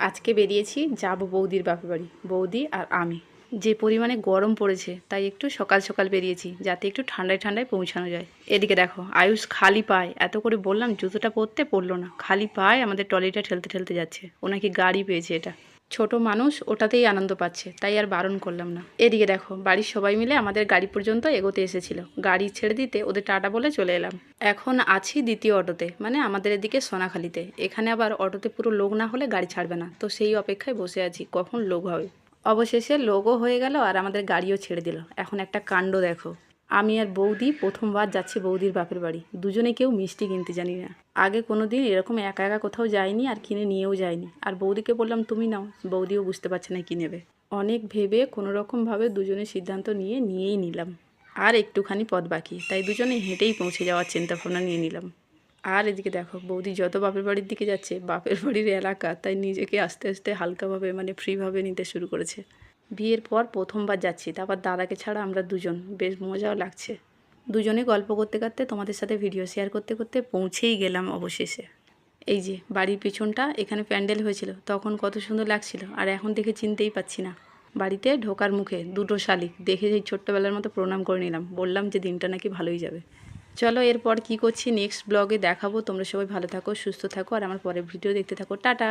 আজকে বেরিয়েছি যাব বৌদির বাপের বাড়ি, বৌদি আর আমি। যে পরিমাণে গরম পড়েছে তাই একটু সকাল সকাল বেরিয়েছি যাতে একটু ঠান্ডায় ঠান্ডায় পৌঁছানো যায়। এদিকে দেখো আয়ুষ খালি পায়, এত করে বললাম জুতোটা পরতে পরলো না, খালি পায় আমাদের ট্রলিটা ঠেলতে ঠেলতে যাচ্ছে। ও নাকি গাড়ি পেয়েছে, এটা ছোট মানুষ ওটাতেই আনন্দ পাচ্ছে, তাই আর বারণ করলাম না। এদিকে দেখো বাড়ির সবাই মিলে আমাদের গাড়ি পর্যন্ত এগোতে এসেছিল, গাড়ি ছেড়ে দিতে ওদের টাটা বলে চলে এলাম। এখন আছি দ্বিতীয় অটোতে, মানে আমাদের এদিকে সোনাখালিতে। এখানে আবার অটোতে পুরো লোক না হলে গাড়ি ছাড়বে না, তো সেই অপেক্ষায় বসে আছি কখন লোক হবে। অবশেষে লোকও হয়ে গেল আর আমাদের গাড়িও ছেড়ে দিল। এখন একটা কাণ্ড দেখো, আমি আর বৌদি প্রথমবার যাচ্ছি বৌদির বাপের বাড়ি। দুজনে কেউ মিষ্টি কিনতে জানি না, আগে কোনো দিন এরকম একা একা কোথাও যাইনি আর কিনে নিয়েও যায়নি। আর বৌদিকে বললাম তুমি নাও, বৌদিও বুঝতে পারছে না কী নেবে। অনেক ভেবে কোনো রকমভাবে দুজনে সিদ্ধান্ত নিয়েই নিলাম। আর একটুখানি পথ বাকি, তাই দুজনে হেঁটেই পৌঁছে যাওয়ার চিন্তাভাবনা নিয়ে নিলাম। আর এদিকে দেখো বৌদি যত বাপের বাড়ির দিকে যাচ্ছে, বাপের বাড়ির এলাকা, তাই নিজেকে আস্তে আস্তে হালকাভাবে মানে ফ্রিভাবে নিতে শুরু করেছে। বিয়ের পর প্রথমবার যাচ্ছি, তারপর দাদাকে ছাড়া আমরা দুজন, বেশ মজাও লাগছে। দুজনে গল্প করতে করতে তোমাদের সাথে ভিডিও শেয়ার করতে করতে পৌঁছেই গেলাম অবশেষে। এই যে বাড়ির পিছনটা, এখানে প্যান্ডেল হয়েছিল তখন কত সুন্দর লাগছিল, আর এখন দেখে চিনতেই পাচ্ছি না। বাড়িতে ঢোকার মুখে দুটো শালিক দেখে সেই ছোট্টবেলার মতো প্রণাম করে নিলাম, বললাম যে দিনটা নাকি ভালোই যাবে। চলো এরপর কি করছি নেক্সট ব্লগে দেখাবো। তোমরা সবাই ভালো থাকো, সুস্থ থাকো, আর আমার পরের ভিডিও দেখতে থাকো। টাটা।